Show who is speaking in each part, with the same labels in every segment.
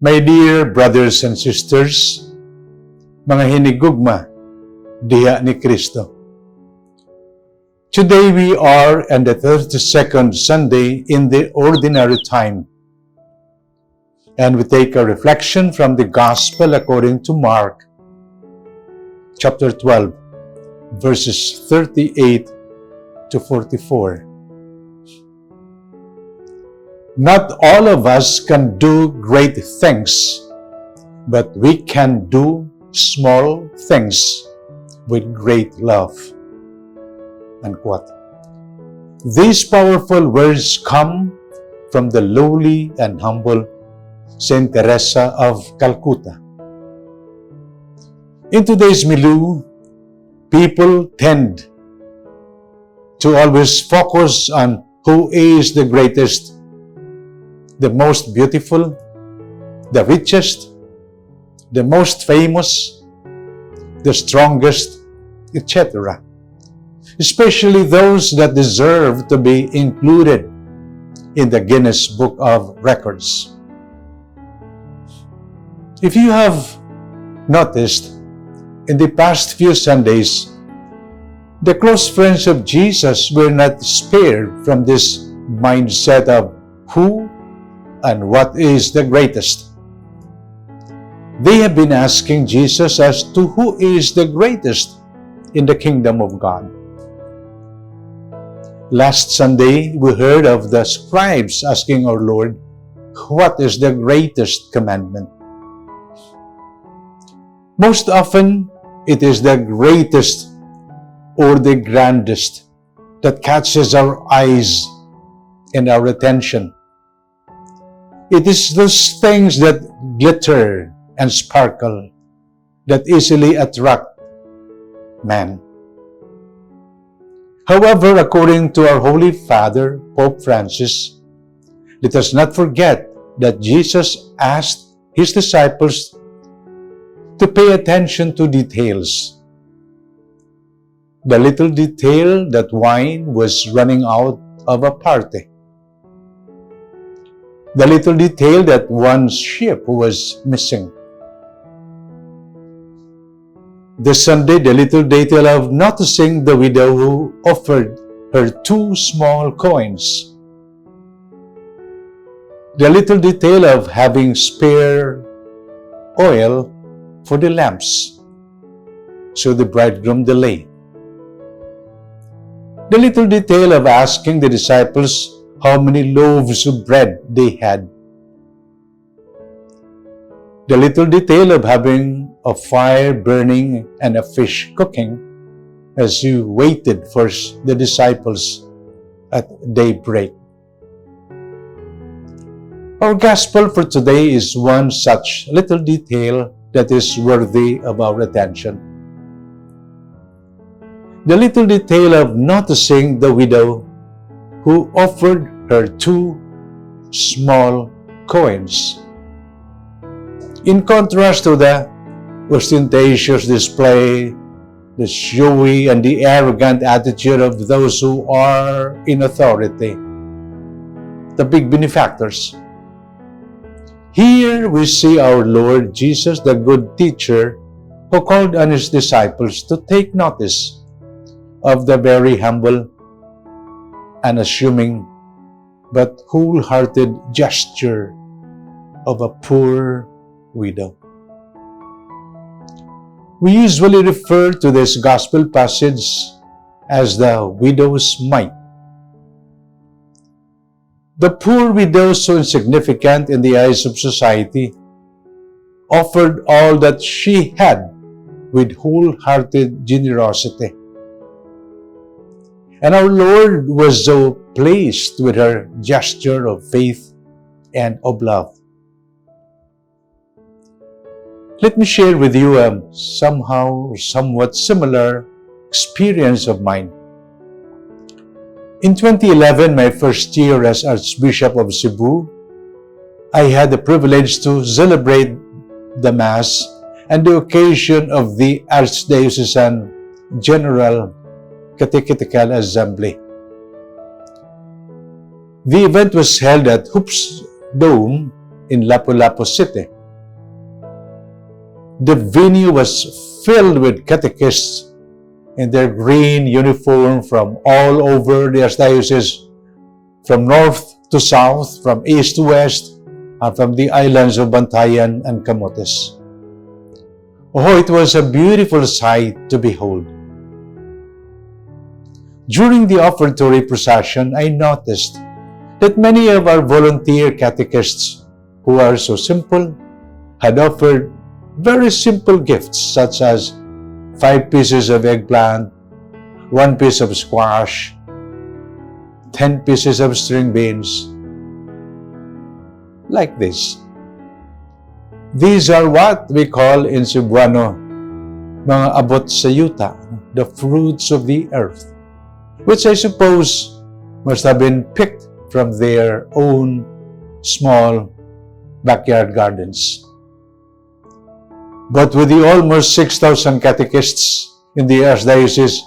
Speaker 1: My dear brothers and sisters, mga hinigugma, diha ni Kristo. Today we are on the 32nd Sunday in the Ordinary Time. And we take a reflection from the Gospel according to Mark, chapter 12, verses 38 to 44. Not all of us can do great things, but we can do small things with great love. Unquote. These powerful words come from the lowly and humble Saint Teresa of Calcutta. In today's milieu, people tend to always focus on who is the greatest, the most beautiful, the richest, the most famous, the strongest, etc. Especially those that deserve to be included in the Guinness Book of Records. If you have noticed, in the past few Sundays, the close friends of Jesus were not spared from this mindset of who and what is the greatest. They have been asking Jesus as to who is the greatest in the kingdom of God. Last Sunday, we heard of the scribes asking our Lord, what is the greatest commandment? Most often, it is the greatest or the grandest that catches our eyes and our attention. It is those things that glitter and sparkle that easily attract man. However, according to our Holy Father, Pope Francis, let us not forget that Jesus asked his disciples to pay attention to details. The little detail that wine was running out of a party. The little detail that one sheep was missing. This Sunday, the little detail of noticing the widow who offered her 2 small coins. The little detail of having spare oil for the lamps, so the bridegroom delayed. The little detail of asking the disciples how many loaves of bread they had. The little detail of having a fire burning and a fish cooking as you waited for the disciples at daybreak. Our gospel for today is one such little detail that is worthy of our attention. The little detail of noticing the widow who offered her 2 small coins. In contrast to the ostentatious display, the showy and the arrogant attitude of those who are in authority, the big benefactors. Here we see our Lord Jesus, the good teacher, who called on his disciples to take notice of the very humble, unassuming, but wholehearted gesture of a poor widow. We usually refer to this gospel passage as the widow's mite. The poor widow, so insignificant in the eyes of society, offered all that she had with wholehearted generosity. And our Lord was so pleased with her gesture of faith and of love. Let me share with you a somewhat similar experience of mine. In 2011, my first year as Archbishop of Cebu, I had the privilege to celebrate the Mass and the occasion of the Archdiocesan General Catechetical Assembly. The event was held at Hoops Dome in Lapu-Lapu City. The venue was filled with catechists in their green uniform from all over the archdiocese, from north to south, from east to west, and from the islands of Bantayan and Camotes. Oh, it was a beautiful sight to behold. During the offertory procession, I noticed that many of our volunteer catechists, who are so simple, had offered very simple gifts such as 5 pieces of eggplant, 1 piece of squash, 10 pieces of string beans, like this. These are what we call in Cebuano, mga abot sa yuta, the fruits of the earth, which I suppose must have been picked from their own small backyard gardens. But with the almost 6,000 catechists in the archdiocese,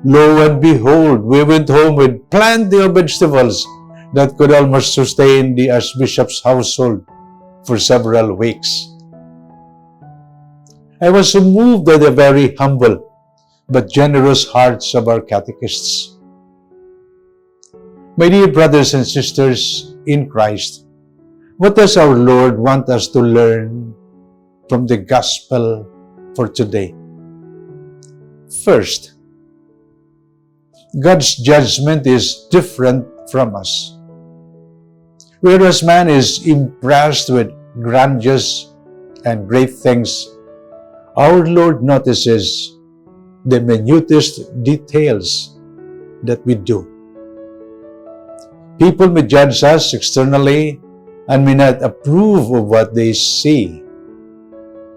Speaker 1: lo and behold, we went home with plenty of vegetables that could almost sustain the archbishop's household for several weeks. I was so moved by the very humble but generous hearts of our catechists. My dear brothers and sisters in Christ, what does our Lord want us to learn from the gospel for today? First, God's judgment is different from us. Whereas man is impressed with grandiose and great things, our Lord notices the minutest details that we do. People may judge us externally and may not approve of what they see.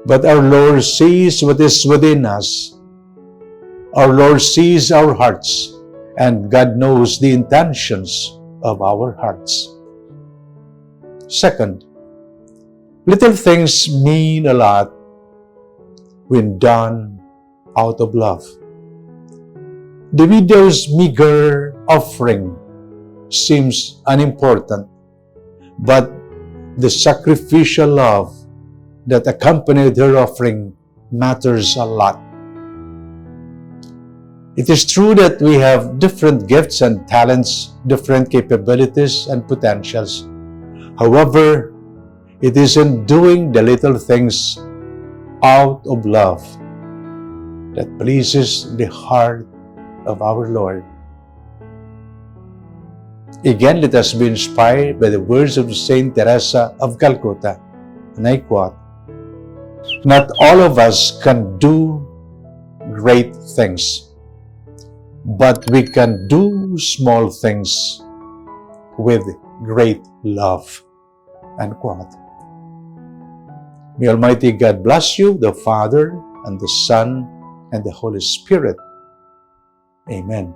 Speaker 1: But our Lord sees what is within us. Our Lord sees our hearts, and God knows the intentions of our hearts. Second, little things mean a lot when done out of love. The widow's meager offering seems unimportant, but the sacrificial love that accompanied her offering matters a lot. It is true that we have different gifts and talents, different capabilities and potentials. However, it is in doing the little things out of love that pleases the heart of our Lord. Again, let us be inspired by the words of Saint Teresa of Calcutta, and I quote, "Not all of us can do great things, but we can do small things with great love." Unquote. May Almighty God bless you, the Father, and the Son, and the Holy Spirit. Amen.